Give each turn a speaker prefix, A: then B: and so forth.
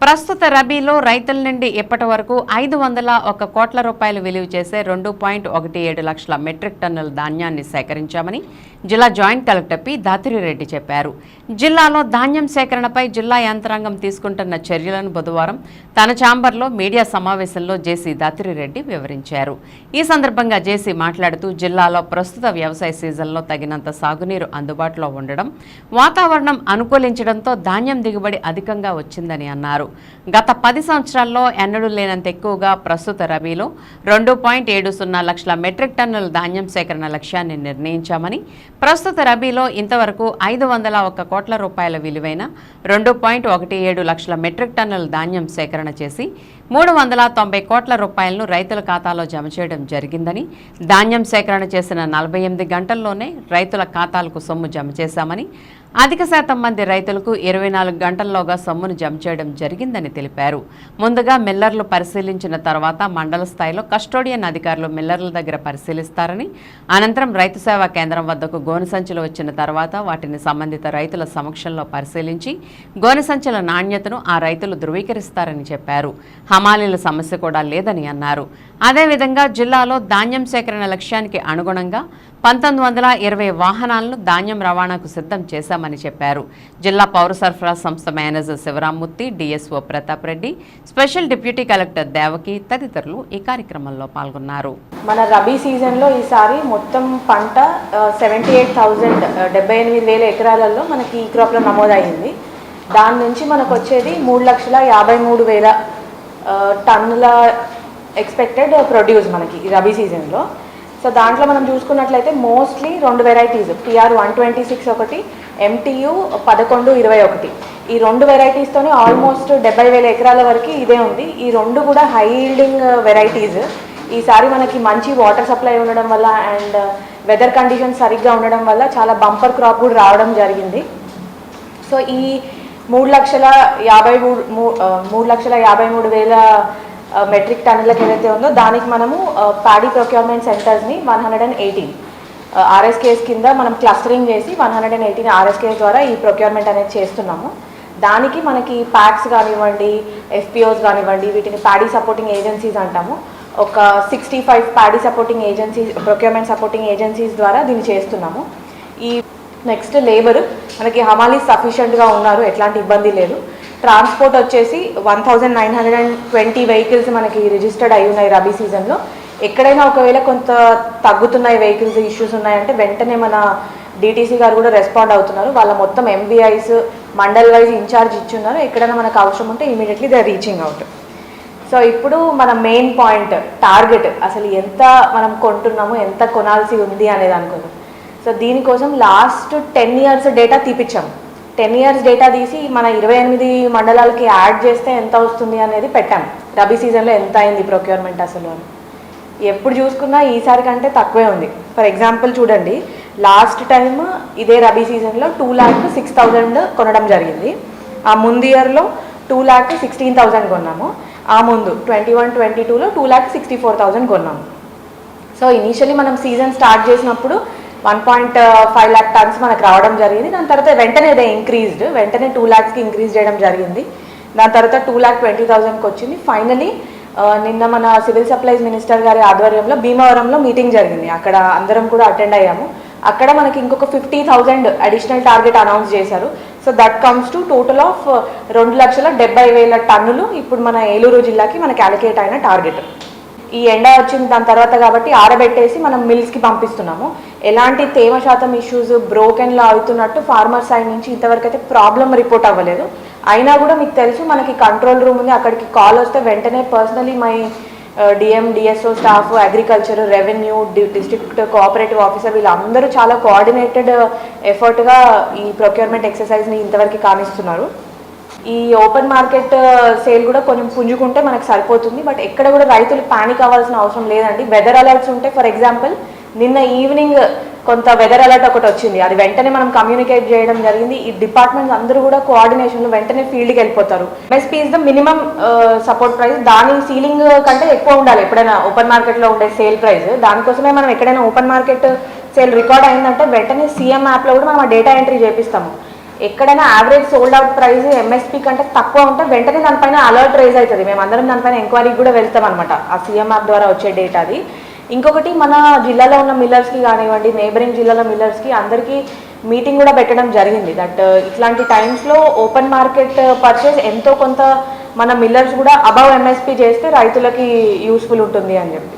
A: ప్రస్తుత రబీలో రైతుల నుండి ఇప్పటి వరకు 501 కోట్ల రూపాయలు విలువ చేసే 2.17 లక్షల మెట్రిక్ టన్నుల ధాన్యాన్ని సేకరించామని జిల్లా జాయింట్ కలెక్టర్ పి దాత్రిరెడ్డి చెప్పారు. జిల్లాలో ధాన్యం సేకరణపై జిల్లా యంత్రాంగం తీసుకుంటున్న చర్యలను బుధవారం తన ఛాంబర్లో మీడియా సమావేశంలో జేసీ దాత్రిరెడ్డి వివరించారు. ఈ సందర్భంగా జేసీ మాట్లాడుతూ జిల్లాలో ప్రస్తుత వ్యవసాయ సీజన్లో తగినంత సాగునీరు అందుబాటులో ఉండడం, వాతావరణం అనుకూలించడంతో ధాన్యం దిగుబడి అధికంగా వచ్చిందని అన్నారు. గత 10 సంవత్సరాల్లో ఎన్నడూ లేనంత ఎక్కువగా ప్రస్తుత రబీలో 2.70 లక్షల మెట్రిక్ టన్నుల ధాన్యం సేకరణ లక్ష్యాన్ని నిర్ణయించామని, ప్రస్తుత రబీలో ఇంతవరకు 501 కోట్ల రూపాయల విలువైన 2.17 లక్షల మెట్రిక్ టన్నుల ధాన్యం సేకరణ చేసి 390 కోట్ల రూపాయలను రైతుల ఖాతాలో జమ చేయడం జరిగిందని, ధాన్యం సేకరణ చేసిన 48 గంటల్లోనే రైతుల ఖాతాలకు సొమ్ము జమ చేశామని, అధిక శాతం మంది రైతులకు 24 గంటల్లోగా సొమ్మును జమ చేయడం జరిగిందని తెలిపారు. ముందుగా మిల్లర్లు పరిశీలించిన తర్వాత మండల స్థాయిలో కస్టోడియన్ అధికారులు మిల్లర్ల దగ్గర పరిశీలిస్తారని, అనంతరం రైతు సేవా కేంద్రం వద్దకు గోనె సంచులు వచ్చిన తర్వాత వాటిని సంబంధిత రైతుల సమక్షంలో పరిశీలించి గోనె సంచుల నాణ్యతను ఆ రైతులు ధృవీకరిస్తారని చెప్పారు. హమాలీల సమస్య కూడా లేదని అన్నారు. అదేవిధంగా జిల్లాలో ధాన్యం సేకరణ లక్ష్యానికి అనుగుణంగా 1920 వాహనాలను ధాన్యం రవాణాకు సిద్ధం చేశామని చెప్పారు. జిల్లా పౌర సరఫరా సంస్థ manager Sivaramamurthy, DSO Pratap Reddy, special deputy collector Devaki తదితరులు ఈ కార్యక్రమంలో పాల్గొన్నారు.
B: మన రబీ సీజన్లో ఈసారి మొత్తం పంట 78,000 ఎకరాలలో మనకి ఈ క్రాప్లో నమోదయ్యింది. దాని నుంచి మనకు వచ్చేది 3,53,000 టన్నుల ఎక్స్పెక్టెడ్ ప్రొడ్యూస్ మనకి ఈ రబీ సీజన్లో. సో దాంట్లో మనం చూసుకున్నట్లయితే మోస్ట్లీ 2 వెరైటీస్, పిఆర్ 126 ఒకటి, ఎంటీయు 1121, ఈ 2 వెరైటీస్తోనే ఆల్మోస్ట్ 70,000 ఎకరాల వరకు ఇదే ఉంది. ఈ 2 కూడా హై ఈల్డింగ్ వెరైటీస్. ఈసారి మనకి మంచి వాటర్ సప్లై ఉండడం వల్ల అండ్ వెదర్ కండిషన్స్ సరిగ్గా ఉండడం వల్ల చాలా బంపర్ క్రాప్ కూడా రావడం జరిగింది. సో ఈ 3,53,000 మెట్రిక్ టన్నులకు ఏదైతే ఉందో దానికి మనము ప్యాడీ ప్రొక్యూర్మెంట్ సెంటర్స్ని 118 ఆర్ఎస్కేఎస్ కింద మనం క్లస్టరింగ్ చేసి 118 ఆర్ఎస్కేఎస్ ద్వారా ఈ ప్రొక్యూర్మెంట్ అనేది చేస్తున్నాము. దానికి మనకి ప్యాక్స్ కానివ్వండి, ఎఫ్పిఓస్ కానివ్వండి, వీటిని ప్యాడీ సపోర్టింగ్ ఏజెన్సీస్ అంటాము. ఒక 65 paddy supporting agencies, procurement supporting agencies ద్వారా దీన్ని చేస్తున్నాము. ఈ నెక్స్ట్ లేబర్ మనకి హమాలీస్ సఫిషియెంట్గా ఉన్నారు, ఎట్లాంటి ఇబ్బంది లేదు. ట్రాన్స్పోర్ట్ వచ్చేసి 1920 వెహికల్స్ మనకి రిజిస్టర్డ్ అయి ఉన్నాయి రబీ సీజన్లో. ఎక్కడైనా ఒకవేళ కొంత తగ్గుతున్నాయి వెహికల్స్ ఇష్యూస్ ఉన్నాయంటే వెంటనే మన డిటీసీ గారు కూడా రెస్పాండ్ అవుతున్నారు. వాళ్ళ మొత్తం ఎంబీఐస్ మండల్ వైజ్ ఇన్ఛార్జ్ ఇచ్చున్నారు. ఎక్కడైనా మనకు అవసరం ఉంటే immediately they are reaching out. So ఇప్పుడు మన మెయిన్ పాయింట్ టార్గెట్, అసలు ఎంత మనం కొంటున్నాము, ఎంత కొనాల్సి ఉంది అనేది అనుకున్నాం. సో దీనికోసం లాస్ట్ 10 years డేటా తీపిచ్చాము. 10 years డేటా తీసి మన 28 మండలాలకి యాడ్ చేస్తే ఎంత వస్తుంది అనేది పెట్టాము. రబీ సీజన్లో ఎంత అయింది ప్రొక్యూర్మెంట్ అసలు అని. ఎప్పుడు చూసుకున్నా ఈసారి కంటే తక్కువే ఉంది. ఫర్ ఎగ్జాంపుల్ చూడండి, లాస్ట్ టైం ఇదే రబీ సీజన్లో 2,06,000 కొనడం జరిగింది. ఆ ముందు ఇయర్లో 2,16,000 కొన్నాము. ఆ ముందు 21-22లో 2,64,000 కొన్నాము. సో ఇనీషియలీ మనం సీజన్ స్టార్ట్ చేసినప్పుడు 1.5 lakh టన్స్ మనకు రావడం జరిగింది. దాని తర్వాత వెంటనే అదే ఇంక్రీజ్డ్, వెంటనే 2 lakhsకి ఇంక్రీజ్ చేయడం జరిగింది. దాని తర్వాత 2,20,000కి వచ్చింది. ఫైనలీ నిన్న మన సివిల్ సప్లైస్ మినిస్టర్ గారి ఆధ్వర్యంలో భీమవరంలో మీటింగ్ జరిగింది. అక్కడ అందరం కూడా అటెండ్ అయ్యాము. అక్కడ మనకి ఇంకొక 50,000 అడిషనల్ టార్గెట్ అనౌన్స్ చేశారు. So that comes to total of 2,70,000 టన్నులు ఇప్పుడు మన ఏలూరు జిల్లాకి మనకి అలొకేట్ అయిన టార్గెట్. ఈ ఎండ వచ్చింది దాని తర్వాత కాబట్టి ఆరబెట్టేసి మనం మిల్స్కి పంపిస్తున్నాము. ఎలాంటి తేమ శాతం ఇష్యూస్ బ్రోకెన్లో అవుతున్నట్టు ఫార్మర్ సైడ్ నుంచి ఇంతవరకు అయితే ప్రాబ్లం రిపోర్ట్ అవ్వలేదు. అయినా కూడా మీకు తెలుసు మనకి కంట్రోల్ రూమ్ ఉంది, అక్కడికి కాల్ వస్తే వెంటనే personally my DM, DSO staff, agriculture, revenue, district cooperative officer వీళ్ళందరూ చాలా కోఆర్డినేటెడ్ ఎఫర్ట్గా ఈ ప్రొక్యూర్మెంట్ ఎక్సర్సైజ్ని ఇంతవరకు కానిస్తున్నారు. ఈ ఓపెన్ మార్కెట్ సేల్ కూడా కొంచెం పుంజుకుంటే మనకు సరిపోతుంది. బట్ ఎక్కడ కూడా రైతులు ప్యానిక్ అవ్వాల్సిన అవసరం లేదండి. వెదర్ అలర్ట్స్ ఉంటే, ఫర్ ఎగ్జాంపుల్ నిన్న ఈవినింగ్ కొంత వెదర్ అలర్ట్ ఒకటి వచ్చింది, అది వెంటనే మనం కమ్యూనికేట్ చేయడం జరిగింది. ఈ డిపార్ట్మెంట్స్ అందరూ కూడా కోఆర్డినేషన్లో వెంటనే ఫీల్డ్కి వెళ్ళిపోతారు. MSP is the minimum support price, దాని సీలింగ్ కంటే ఎక్కువ ఉండాలి ఎప్పుడైనా ఓపెన్ మార్కెట్లో ఉండే సేల్ ప్రైస్. దానికోసమే మనం ఎక్కడైనా ఓపెన్ మార్కెట్ సేల్ రికార్డ్ అయిందంటే వెంటనే సీఎం యాప్లో కూడా మనం ఆ డేటా ఎంట్రీ చేపిస్తాము. ఎక్కడైనా average sold out price MSP కంటే తక్కువ ఉంటే వెంటనే దానిపైన అలర్ట్ రైజ్ అవుతుంది. మేము అందరం దానిపైన ఎంక్వైరీకి కూడా వెళ్తాం అనమాట. ఆ సీఎం యాప్ ద్వారా వచ్చే డేటా అది. ఇంకొకటి మన జిల్లాలో ఉన్న మిల్లర్స్కి కానివ్వండి, నేబరింగ్ జిల్లాలో మిల్లర్స్కి అందరికీ మీటింగ్ కూడా పెట్టడం జరిగింది. దట్ ఇట్లాంటి టైమ్స్లో ఓపెన్ మార్కెట్ పర్చేస్ ఎంతో కొంత మన మిల్లర్స్ కూడా అబవ్ ఎంఎస్పీ చేస్తే రైతులకి యూస్ఫుల్ ఉంటుంది అని చెప్పి.